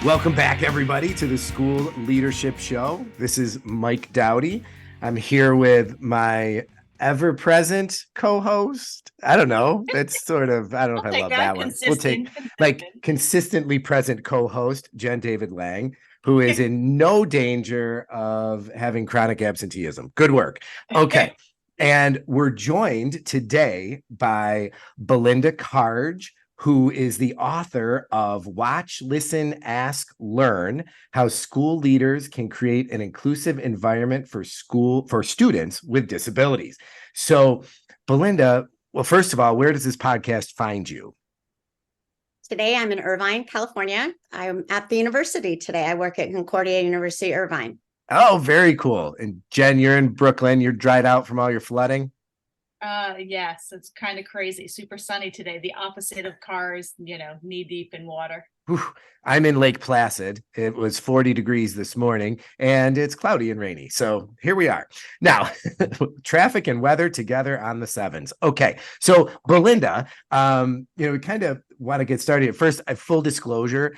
Welcome back, everybody, to the School Leadership Show. This is Mike Dowdy. I'm here with my ever-present co-host. I don't know. It's sort of, I don't know if I'll I take love that. that one. We'll take like consistently present co-host, Jen David Lang, who is in no danger of having chronic absenteeism. Good work. Okay. And we're joined today by Belinda Carge, who is the author of Watch, Listen, Ask, Learn: How School Leaders Can Create an Inclusive Environment for students with disabilities. So, Belinda, well, first of all, where does this podcast find you? Today, I'm in Irvine, California. I'm at the university today. I work at Concordia University, Irvine. Oh, very cool. And Jen, you're in Brooklyn. You're dried out from all your flooding. Yes, it's kind of crazy. Super sunny today. The opposite of cars, knee deep in water. Whew. I'm in Lake Placid. It was 40 degrees this morning and it's cloudy and rainy. So here we are. Now, traffic and weather together on the sevens. Okay. So Belinda, we kind of want to get started. First, full disclosure,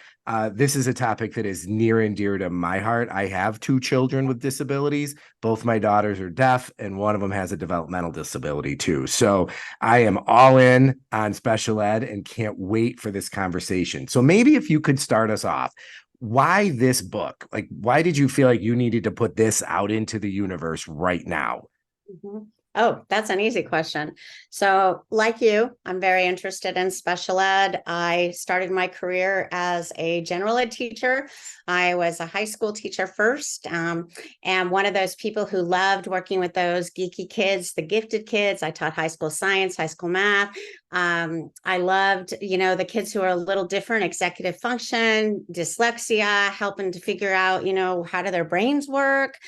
this is a topic that is near and dear to my heart. I have two children with disabilities. Both my daughters are deaf and one of them has a developmental disability too. So I am all in on special ed and can't wait for this conversation. So maybe if you could start us off, why this book? Like, why did you feel like you needed to put this out into the universe right now? Mm-hmm. Oh, that's an easy question. So like you, I'm very interested in special ed. I started my career as a general ed teacher. I was a high school teacher first, and one of those people who loved working with those geeky kids, the gifted kids. I taught high school science, high school math. I loved, the kids who are a little different, executive function, dyslexia, helping to figure out, how do their brains work.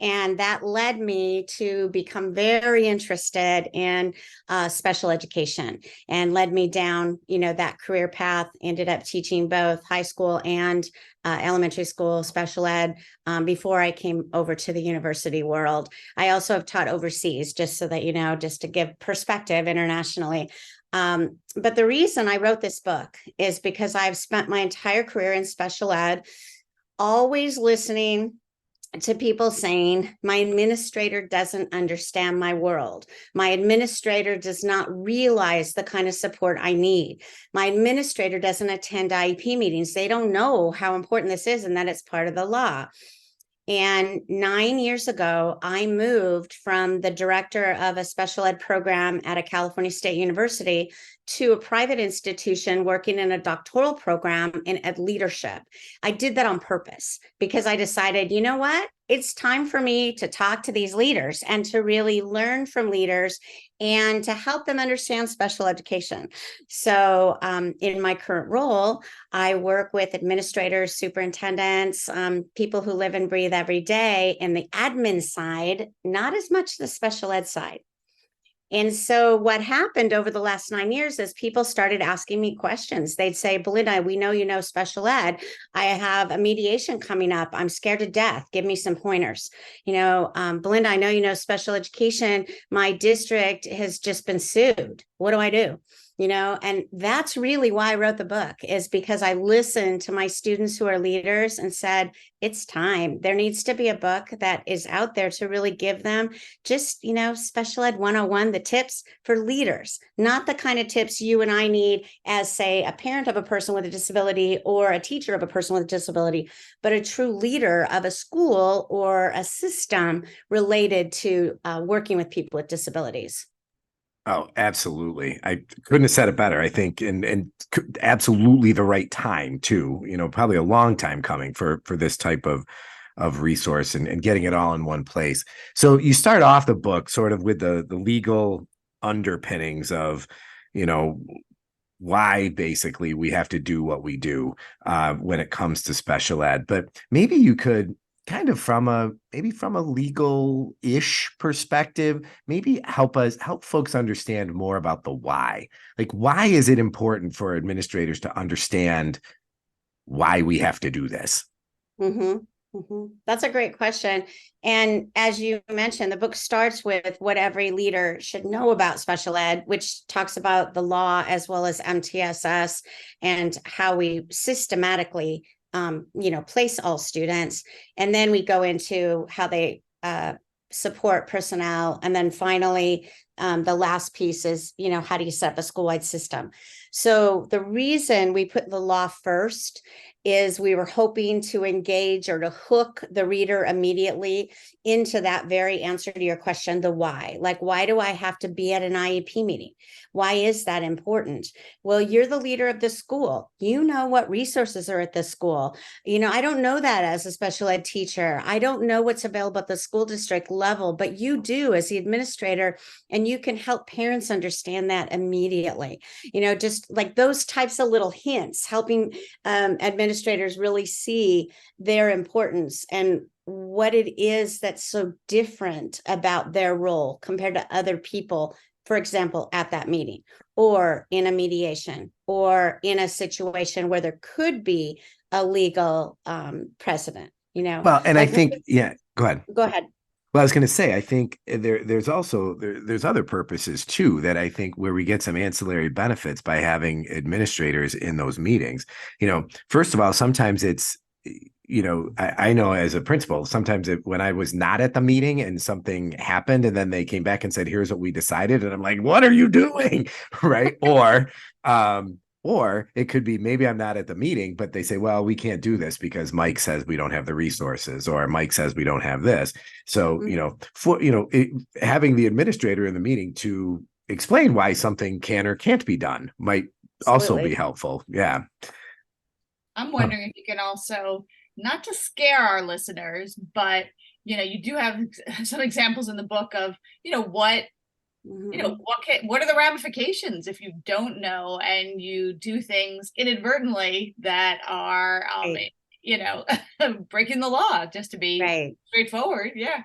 And that led me to become very interested in special education and led me down, that career path. Ended up teaching both high school and elementary school special ed before I came over to the university world. I also have taught overseas, just so that, just to give perspective internationally. But the reason I wrote this book is because I've spent my entire career in special ed, always listening to people saying, my administrator doesn't understand my world. My administrator does not realize the kind of support I need. My administrator doesn't attend IEP meetings. They don't know how important this is and that it's part of the law. And 9 years ago, I moved from the director of a special ed program at a California State University to a private institution working in a doctoral program in ed leadership. I did that on purpose because I decided, you know what? It's time for me to talk to these leaders and to really learn from leaders and to help them understand special education. So in my current role, I work with administrators, superintendents, people who live and breathe every day in the admin side, not as much the special ed side. And so what happened over the last 9 years is people started asking me questions. They'd say, Belinda, we know you know special ed. I have a mediation coming up. I'm scared to death. Give me some pointers. Belinda, I know you know special education. My district has just been sued. What do I do? And that's really why I wrote the book, is because I listened to my students who are leaders and said, it's time. There needs to be a book that is out there to really give them just, special ed 101, the tips for leaders, not the kind of tips you and I need as, say, a parent of a person with a disability or a teacher of a person with a disability, but a true leader of a school or a system related to working with people with disabilities. Oh, absolutely. I couldn't have said it better. I think, and absolutely the right time too. Probably a long time coming for this type of resource and getting it all in one place. So you start off the book sort of with the legal underpinnings of, why basically we have to do what we do when it comes to special ed. But maybe you could kind of from a legal-ish perspective, maybe help folks understand more about the why. Like, why is it important for administrators to understand why we have to do this? Mm-hmm. That's a great question. And as you mentioned, the book starts with what every leader should know about special ed, which talks about the law as well as MTSS and how we systematically place all students. And then we go into how they support personnel. And then finally, the last piece is, how do you set up a school-wide system? So the reason we put the law first is we were hoping to engage or to hook the reader immediately into that very answer to your question, the why. Like, why do I have to be at an IEP meeting? Why is that important? Well, you're the leader of the school. You know what resources are at the school. I don't know that as a special ed teacher. I don't know what's available at the school district level, but you do as the administrator, and you can help parents understand that immediately. Just like those types of little hints, helping administrators really see their importance and what it is that's so different about their role compared to other people, for example, at that meeting or in a mediation or in a situation where there could be a legal precedent, Well, and I think, yeah, go ahead. Go ahead. Well, I was going to say, I think there's also there's other purposes too that I think where we get some ancillary benefits by having administrators in those meetings. First of all, sometimes it's, I know as a principal, sometimes when I was not at the meeting and something happened and then they came back and said, here's what we decided. And I'm like, what are you doing? Right. Or it could be maybe I'm not at the meeting, but they say, well, we can't do this because Mike says we don't have the resources, or Mike says we don't have this. So, having the administrator in the meeting to explain why something can or can't be done might also be helpful. Yeah. I'm wondering if you can also, not to scare our listeners, but, you do have some examples in the book of, what are the ramifications if you don't know and you do things inadvertently that are, breaking the law, just to be straightforward. Yeah.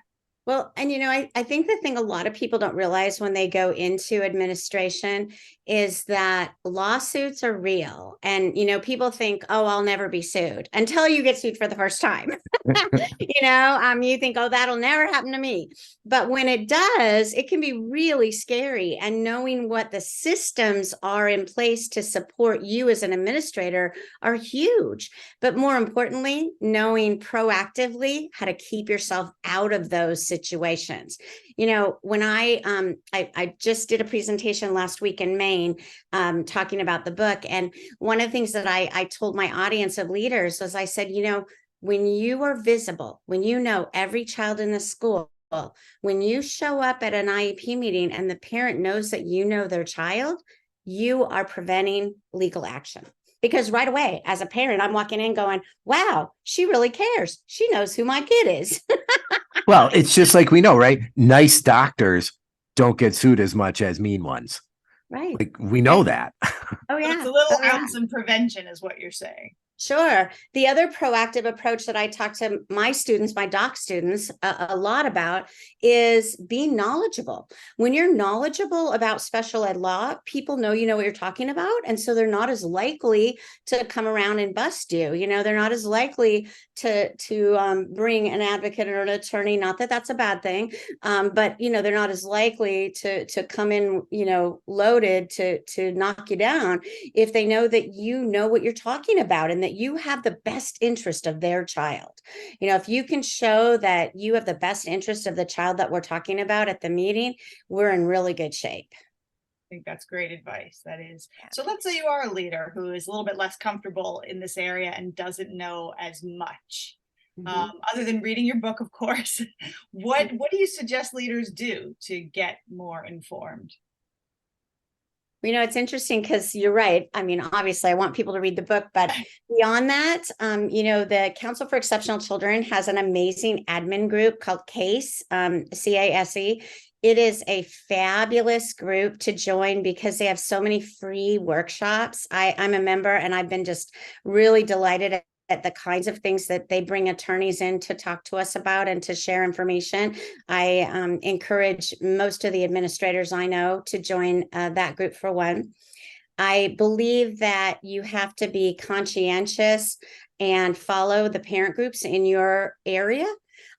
Well, and I think the thing a lot of people don't realize when they go into administration is that lawsuits are real. And, people think, oh, I'll never be sued until you get sued for the first time. You think, oh, that'll never happen to me. But when it does, it can be really scary. And knowing what the systems are in place to support you as an administrator are huge. But more importantly, knowing proactively how to keep yourself out of those situations. When I just did a presentation last week in Maine, talking about the book. And one of the things that I told my audience of leaders was I said, when you are visible, when you know every child in the school, when you show up at an IEP meeting and the parent knows that you know their child, you are preventing legal action. Because right away, as a parent, I'm walking in going, wow, she really cares. She knows who my kid is. Well, it's just like we know, right? Nice doctors don't get sued as much as mean ones. Right. Like we know that. Oh, yeah. But it's a little ounce in prevention is what you're saying. Sure. The other proactive approach that I talk to my students, my doc students, a lot about is being knowledgeable. When you're knowledgeable about special ed law, people know you know what you're talking about. And so they're not as likely to come around and bust you. They're not as likely to bring an advocate or an attorney. Not that that's a bad thing, but they're not as likely to come in loaded to knock you down if they know that you know what you're talking about and that you have the best interest of their child. If you can show that you have the best interest of the child that we're talking about at the meeting, we're in really good shape. I think that's great advice. That is. So let's say you are a leader who is a little bit less comfortable in this area and doesn't know as much. Other than reading your book, of course. What do you suggest leaders do to get more informed? It's interesting because you're right. I mean, obviously, I want people to read the book, but beyond that, the Council for Exceptional Children has an amazing admin group called CASE, CASE. It is a fabulous group to join because they have so many free workshops. I'm a member, and I've been just really delighted at the kinds of things that they bring attorneys in to talk to us about and to share information. I encourage most of the administrators I know to join that group for one. I believe that you have to be conscientious and follow the parent groups in your area.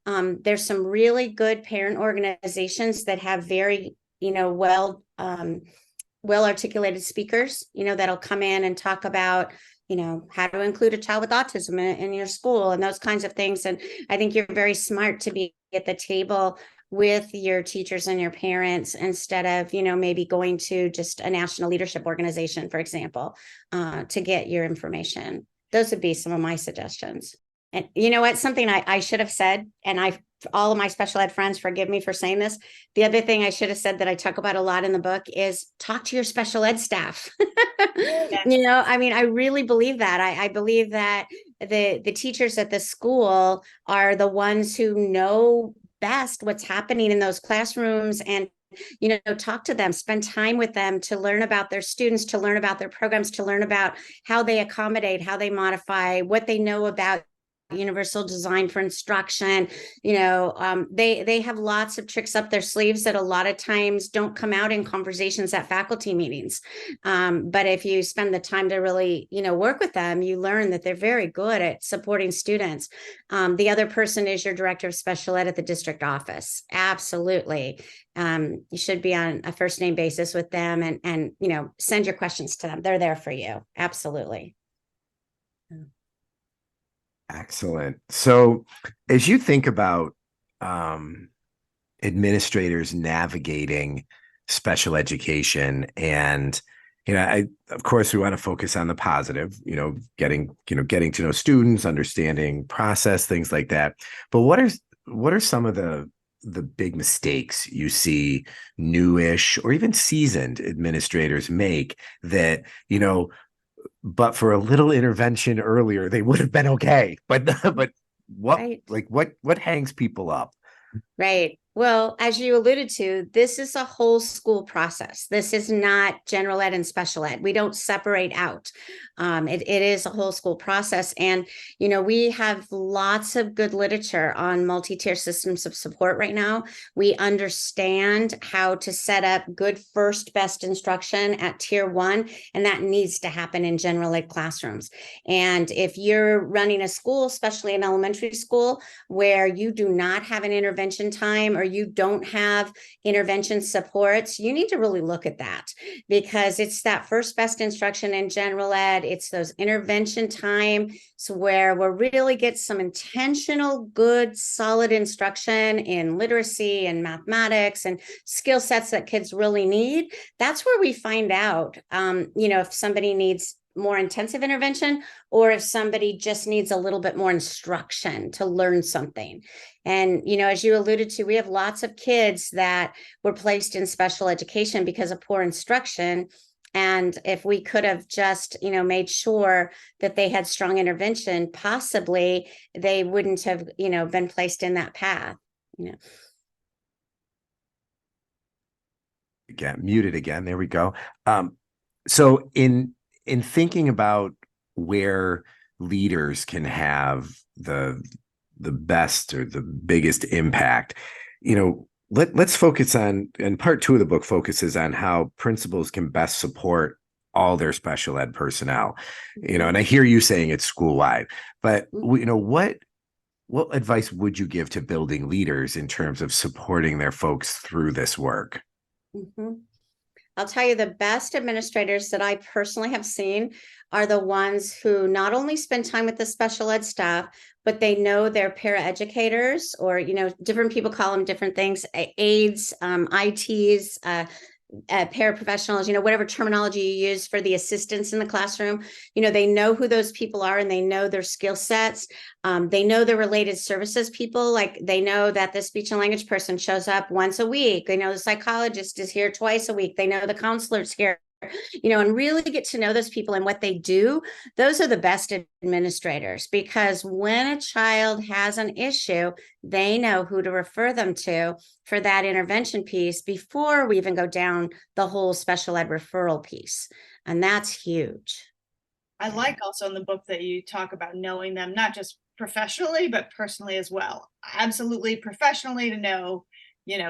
There's some really good parent organizations that have very, well articulated speakers, that'll come in and talk about how to include a child with autism in your school and those kinds of things. And I think you're very smart to be at the table with your teachers and your parents instead of, maybe going to just a national leadership organization, for example, to get your information. Those would be some of my suggestions. And you know what? Something I should have said, and all of my special ed friends, forgive me for saying this. The other thing I should have said that I talk about a lot in the book is talk to your special ed staff. I really believe that. I believe that the teachers at the school are the ones who know best what's happening in those classrooms, and talk to them, spend time with them to learn about their students, to learn about their programs, to learn about how they accommodate, how they modify, what they know about universal design for instruction. They have lots of tricks up their sleeves that a lot of times don't come out in conversations at faculty meetings. But if you spend the time to really, work with them, you learn that they're very good at supporting students. The other person is your director of special ed at the district office. Absolutely. You should be on a first name basis with them and send your questions to them. They're there for you. Absolutely. Excellent. So as you think about administrators navigating special education, and of course we want to focus on the positive, getting to know students, understanding process, things like that. But what are some of the big mistakes you see newish or even seasoned administrators make that, but for a little intervention earlier, they would have been okay. But what, right. what hangs people up? Right. Well, as you alluded to, this is a whole school process. This is not general ed and special ed. We don't separate out. It is a whole school process. And, we have lots of good literature on multi-tier systems of support right now. We understand how to set up good first best instruction at tier 1, and that needs to happen in general ed classrooms. And if you're running a school, especially an elementary school, where you do not have an intervention time or you don't have intervention supports, you need to really look at that, because it's that first best instruction in general ed. It's those intervention times where we'll really get some intentional, good, solid instruction in literacy and mathematics and skill sets that kids really need. That's where we find out, if somebody needs more intensive intervention or if somebody just needs a little bit more instruction to learn something. And, as you alluded to, we have lots of kids that were placed in special education because of poor instruction. And if we could have just, made sure that they had strong intervention, possibly they wouldn't have, been placed in that path. Again, muted again. There we go. So in thinking about where leaders can have the best or the biggest impact, let's focus on, and part 2 of the book focuses on how principals can best support all their special ed personnel. And I hear you saying it's school-wide, but what advice would you give to building leaders in terms of supporting their folks through this work? Mm-hmm. I'll tell you, the best administrators that I personally have seen are the ones who not only spend time with the special ed staff, but they know their paraeducators, or, different people call them different things, aides, ITs, paraprofessionals, whatever terminology you use for the assistants in the classroom. They know who those people are and they know their skill sets. They know the related services people, like they know that the speech and language person shows up once a week. They know the psychologist is here twice a week. They know the counselor's here, and really get to know those people and what they do. Those are the best administrators, because when a child has an issue, they know who to refer them to for that intervention piece before we even go down the whole special ed referral piece. And that's huge. I like also in the book that you talk about knowing them, not just professionally, but personally as well. Absolutely professionally to know,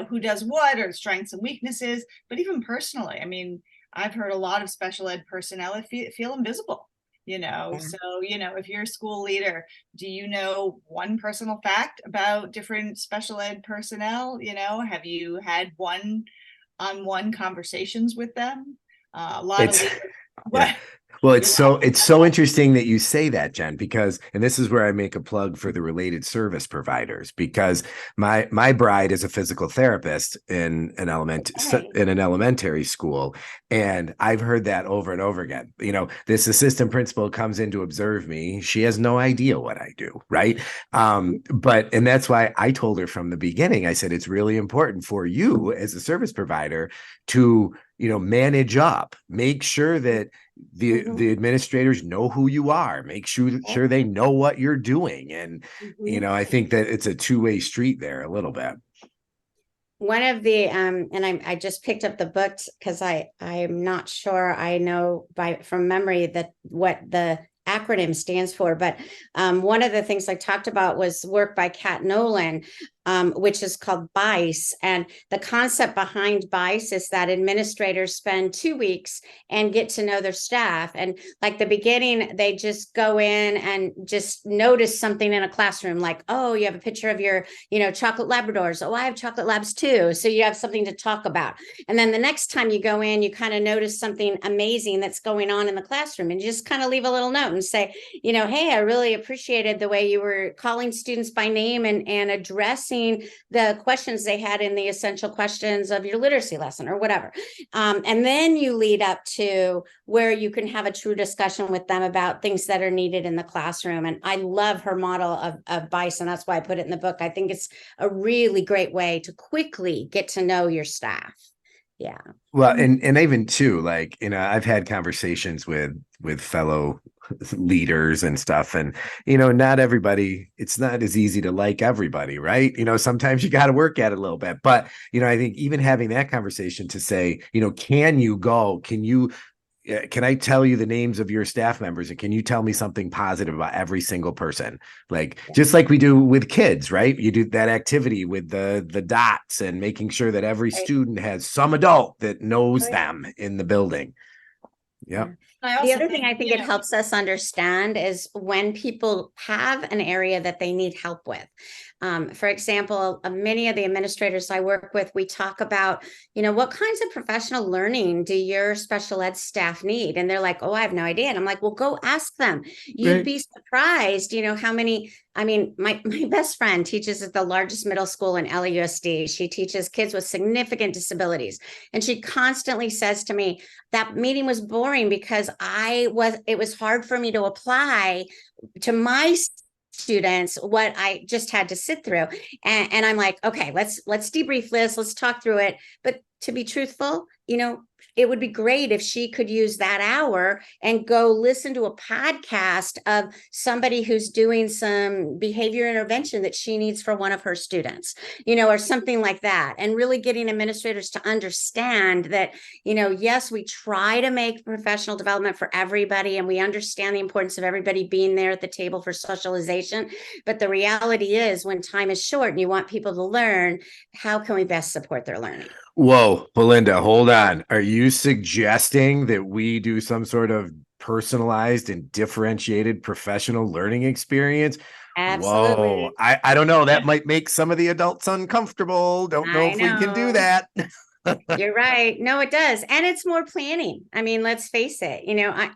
who does what or strengths and weaknesses, but even personally. I mean, I've heard a lot of special ed personnel that feel invisible, Yeah. So, if you're a school leader, do you know one personal fact about different special ed personnel? Have you had one-on-one conversations with them? A lot of leaders But Well, you're welcome. it's so interesting that you say that, Jen, because, and this is where I make a plug for the related service providers, because my bride is a physical therapist Okay. in an elementary school, and I've heard that over and over again. You know, this assistant principal comes in to observe me. She has no idea what I do, right? But and that's why I told her from the beginning. I said it's really important for you as a service provider to, you know, manage up, make sure that the administrators know who you are, make sure they know what you're doing. And you know, I think that it's a two-way street there a little bit. One of the and I just picked up the books because I'm not sure I know from memory that what the acronym stands for, but one of the things I talked about was work by Kat Nolan, which is called BICE. And the concept behind BICE is that administrators spend 2 weeks and get to know their staff. And like the beginning, they just go in and just notice something in a classroom, like, oh, you have a picture of your, chocolate Labradors. Oh, I have chocolate labs too. So you have something to talk about. And then the next time you go in, you kind of notice something amazing that's going on in the classroom, and you just kind of leave a little note and say, hey, I really appreciated the way you were calling students by name and addressing the questions they had in the essential questions of your literacy lesson or whatever. And then you lead up to where you can have a true discussion with them about things that are needed in the classroom. And I love her model of BICE, and that's why I put it in the book. I think it's a really great way to quickly get to know your staff. Yeah. Well, and even too, like, you know, I've had conversations with fellow leaders and stuff, and you know, not everybody, it's not as easy to like everybody, right? You know, sometimes you got to work at it a little bit. But you know, I think even having that conversation to say, you know, can I tell you the names of your staff members, and can you tell me something positive about every single person? Like, just like we do with kids, right? You do that activity with the dots and making sure that every student has some adult that knows them in the building. Yep. The other thing I think it helps us understand is when people have an area that they need help with. For example, many of the administrators I work with, we talk about, what kinds of professional learning do your special ed staff need? And they're like, oh, I have no idea. And I'm like, well, go ask them. You'd be surprised, how many. I mean, my best friend teaches at the largest middle school in LAUSD. She teaches kids with significant disabilities. And she constantly says to me, that meeting was boring because it was hard for me to apply to my students what I just had to sit through. And I'm like, okay, let's debrief this. Let's talk through it. But to be truthful, it would be great if she could use that hour and go listen to a podcast of somebody who's doing some behavior intervention that she needs for one of her students, or something like that. And really getting administrators to understand that, yes, we try to make professional development for everybody, and we understand the importance of everybody being there at the table for socialization. But the reality is, when time is short and you want people to learn, how can we best support their learning? Whoa, Belinda, hold on. Are you suggesting that we do some sort of personalized and differentiated professional learning experience? Absolutely. Whoa, I don't know. That might make some of the adults uncomfortable. Don't know if we can do that. You're right. No, it does. And it's more planning. I mean, let's face it.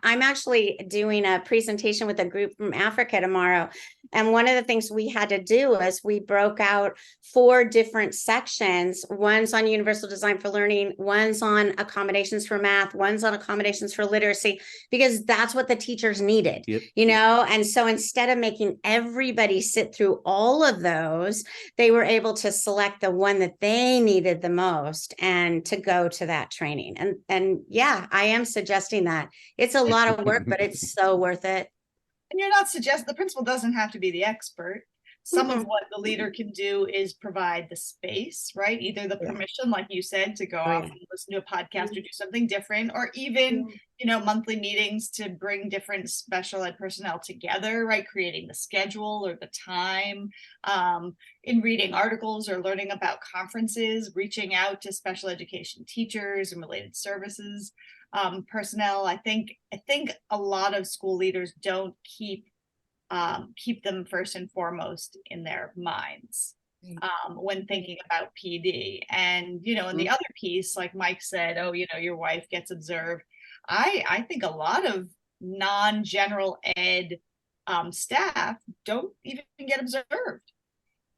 I'm actually doing a presentation with a group from Africa tomorrow. And one of the things we had to do is we broke out 4 different sections. One's on universal design for learning, one's on accommodations for math, one's on accommodations for literacy, because that's what the teachers needed, And so instead of making everybody sit through all of those, they were able to select the one that they needed the most and to go to that training. And yeah, I am suggesting that. It's a lot of work, but it's so worth it. And you're not suggesting the principal doesn't have to be the expert. Some of what the leader can do is provide the space, right? Either the permission, like you said, to go off and listen to a podcast or do something different, or even, monthly meetings to bring different special ed personnel together, right? Creating the schedule or the time, in reading articles or learning about conferences, reaching out to special education teachers and related services. Personnel. I think a lot of school leaders don't keep them first and foremost in their minds when thinking about PD. And and the other piece, like Mike said, oh, your wife gets observed. I think a lot of non-general ed staff don't even get observed.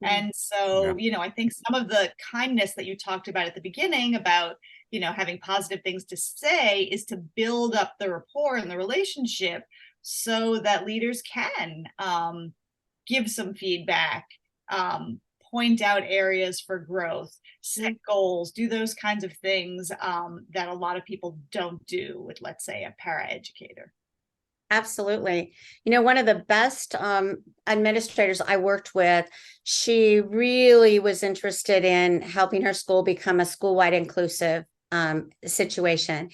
And so, I think some of the kindness that you talked about at the beginning about, having positive things to say is to build up the rapport and the relationship so that leaders can give some feedback, point out areas for growth, set goals, do those kinds of things that a lot of people don't do with, let's say, a paraeducator. Absolutely. One of the best administrators I worked with, she really was interested in helping her school become a school-wide inclusive situation.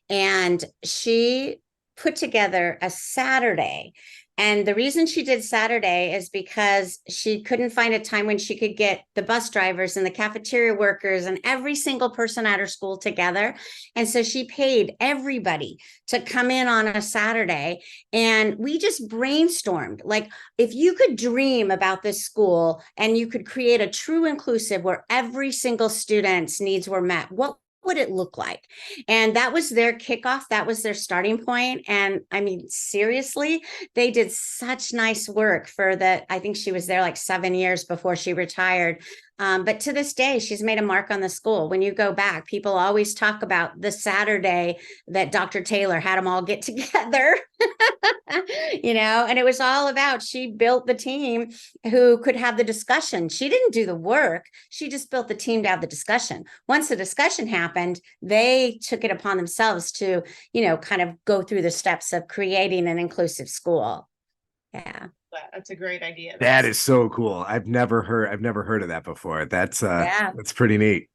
And she put together a Saturday. And the reason she did Saturday is because she couldn't find a time when she could get the bus drivers and the cafeteria workers and every single person at her school together. And so she paid everybody to come in on a Saturday. And we just brainstormed, like, if you could dream about this school and you could create a true inclusive where every single student's needs were met, what would it look like? And that was their kickoff. That was their starting point. And I mean, seriously, they did such nice work for I think she was there like 7 years before she retired. But to this day, she's made a mark on the school. When you go back, people always talk about the Saturday that Dr. Taylor had them all get together, and it was all about, she built the team who could have the discussion. She didn't do the work. She just built the team to have the discussion. Once the discussion happened, they took it upon themselves to, kind of go through the steps of creating an inclusive school. Yeah. That's a great idea. That is so cool. I've never heard of that before. That's that's pretty neat.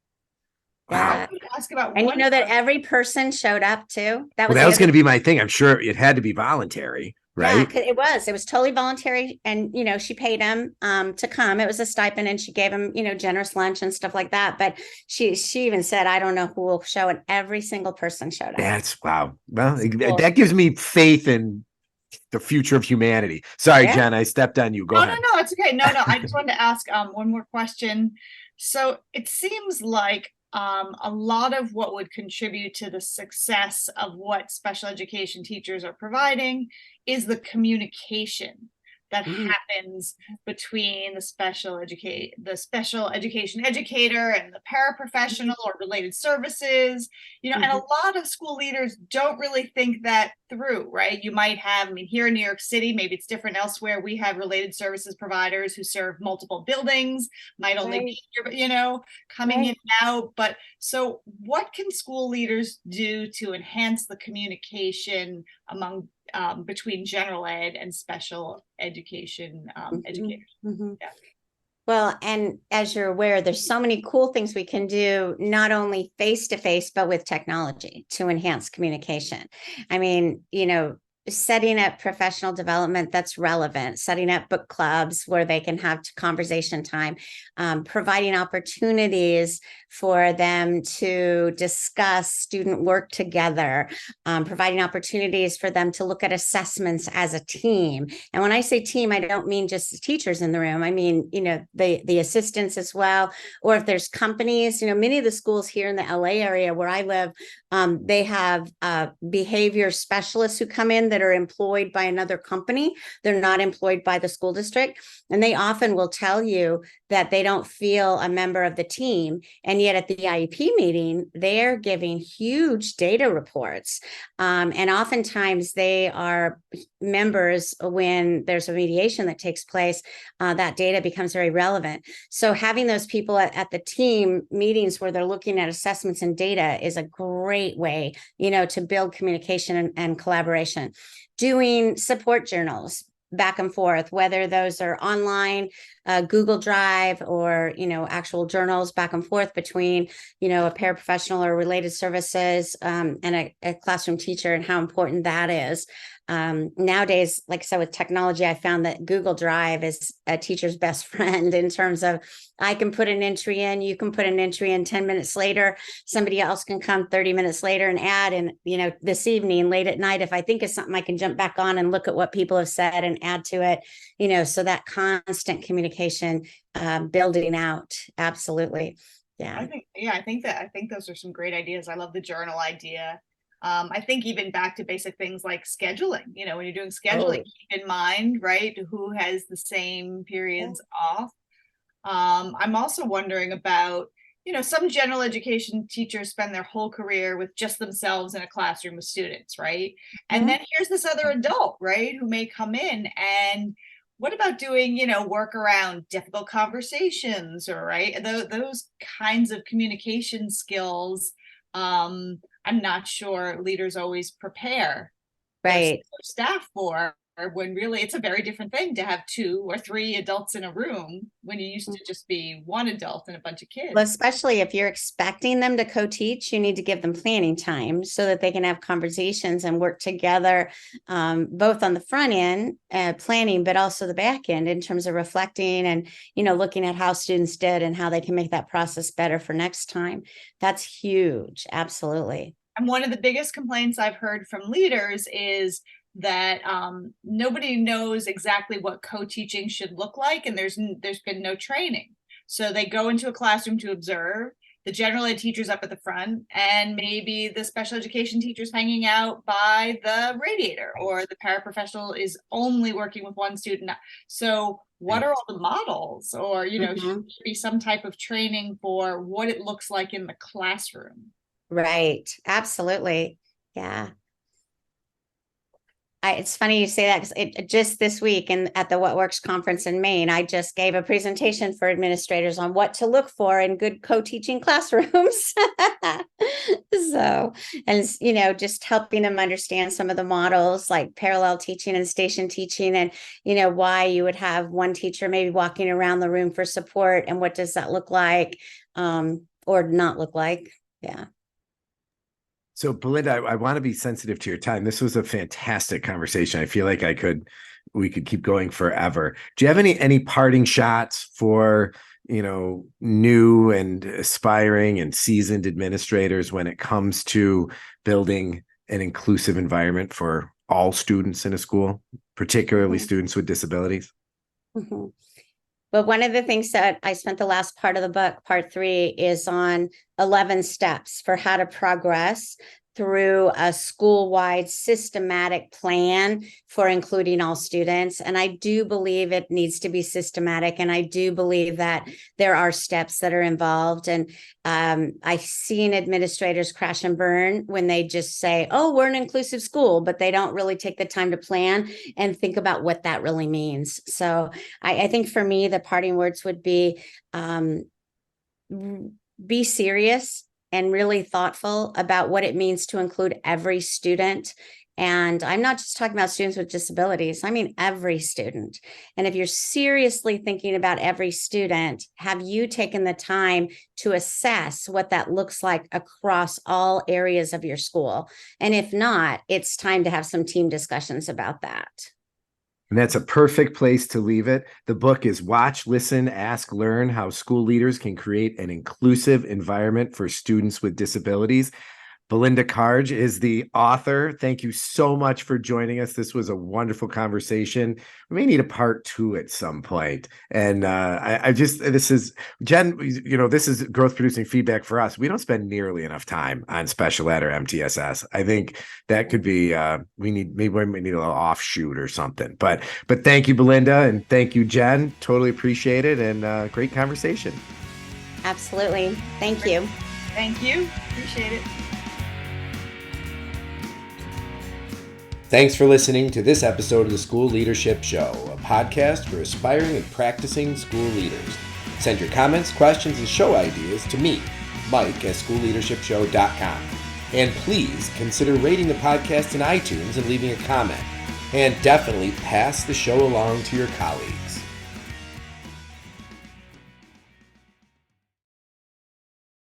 Wow. Ask about and that every person showed up too. That was going to be my thing. I'm sure it had to be voluntary, right? Yeah, it was totally voluntary. And, she paid them to come. It was a stipend, and she gave them, generous lunch and stuff like that. But she even said, I don't know who will show, and every single person showed up. That's wow. Well, that gives me faith in the future of humanity. Sorry, Jen, I stepped on you. Go ahead. No, it's okay. No, I just wanted to ask one more question. So it seems like a lot of what would contribute to the success of what special education teachers are providing is the communication that happens between the special education educator and the paraprofessional or related services, and a lot of school leaders don't really think that through, right? You might have, here in New York City, maybe it's different elsewhere. We have related services providers who serve multiple buildings, might only be, coming in and out. But so what can school leaders do to enhance the communication among between general ed and special education educators? Yeah. Well, and as you're aware, there's so many cool things we can do, not only face-to-face, but with technology to enhance communication. I mean, setting up professional development that's relevant, setting up book clubs where they can have conversation time, providing opportunities for them to discuss student work together, providing opportunities for them to look at assessments as a team. And when I say team, I don't mean just the teachers in the room. I mean, the assistants as well. Or if there's companies, many of the schools here in the LA area where I live, they have behavior specialists who come in that are employed by another company. They're not employed by the school district. And they often will tell you that they don't feel a member of the team. And yet at the IEP meeting, they're giving huge data reports. And oftentimes they are members when there's a mediation that takes place, that data becomes very relevant. So having those people at the team meetings where they're looking at assessments and data is a great way, to build communication and collaboration. Doing support journals back and forth, whether those are online, Google Drive, or, actual journals back and forth between, a paraprofessional or related services and a classroom teacher, and how important that is. Nowadays, like I said, with technology, I found that Google Drive is a teacher's best friend in terms of, I can put an entry in, you can put an entry in 10 minutes later, somebody else can come 30 minutes later and add. And, this evening, late at night, if I think of something, I can jump back on and look at what people have said and add to it, so that constant communication, building out. Absolutely. Yeah. I think those are some great ideas. I love the journal idea. I think even back to basic things like scheduling, when you're doing scheduling, keep in mind, right, who has the same periods off. I'm also wondering about, some general education teachers spend their whole career with just themselves in a classroom with students, right? And then here's this other adult, right, who may come in, and what about doing, work around difficult conversations, or right, those kinds of communication skills. I'm not sure leaders always prepare their staff for, when really it's a very different thing to have 2 or 3 adults in a room when you used to just be one adult and a bunch of kids. Well, especially if you're expecting them to co-teach, you need to give them planning time so that they can have conversations and work together, both on the front end, planning, but also the back end in terms of reflecting and, looking at how students did and how they can make that process better for next time. That's huge. Absolutely. And one of the biggest complaints I've heard from leaders is that nobody knows exactly what co-teaching should look like, and there's been no training. So they go into a classroom to observe, the general ed teacher's up at the front, and maybe the special education teacher's hanging out by the radiator, or the paraprofessional is only working with one student. So what are all the models? Or, should there be some type of training for what it looks like in the classroom? Right. Absolutely. Yeah. It's funny you say that, because just this week and at the What Works conference in Maine, I just gave a presentation for administrators on what to look for in good co-teaching classrooms. So, and, just helping them understand some of the models like parallel teaching and station teaching, and, why you would have one teacher maybe walking around the room for support, and what does that look like, or not look like. Yeah. So Belinda, I want to be sensitive to your time. This was a fantastic conversation. I feel like we could keep going forever. Do you have any parting shots for, new and aspiring and seasoned administrators when it comes to building an inclusive environment for all students in a school, particularly students with disabilities? But one of the things that I spent the last part of the book, part 3, is on 11 steps for how to progress through a school-wide systematic plan for including all students. And I do believe it needs to be systematic. And I do believe that there are steps that are involved. And I've seen administrators crash and burn when they just say, oh, we're an inclusive school, but they don't really take the time to plan and think about what that really means. So I think for me, the parting words would be serious and really thoughtful about what it means to include every student. And I'm not just talking about students with disabilities. I mean, every student. And if you're seriously thinking about every student, have you taken the time to assess what that looks like across all areas of your school? And if not, it's time to have some team discussions about that. And that's a perfect place to leave it. The book is Watch, Listen, Ask, Learn: How School Leaders Can Create an Inclusive Environment for Students with Disabilities. Belinda Karge is the author. Thank you so much for joining us. This was a wonderful conversation. We may need a part 2 at some point. And this is, Jen, this is growth producing feedback for us. We don't spend nearly enough time on special ed or MTSS. I think that could be, we need a little offshoot or something. But thank you, Belinda, and thank you, Jen. Totally appreciate it, and great conversation. Absolutely. Thank you. Thank you. Appreciate it. Thanks for listening to this episode of the School Leadership Show, a podcast for aspiring and practicing school leaders. Send your comments, questions, and show ideas to me, Mike, at schoolleadershipshow.com. And please consider rating the podcast in iTunes and leaving a comment. And definitely pass the show along to your colleagues.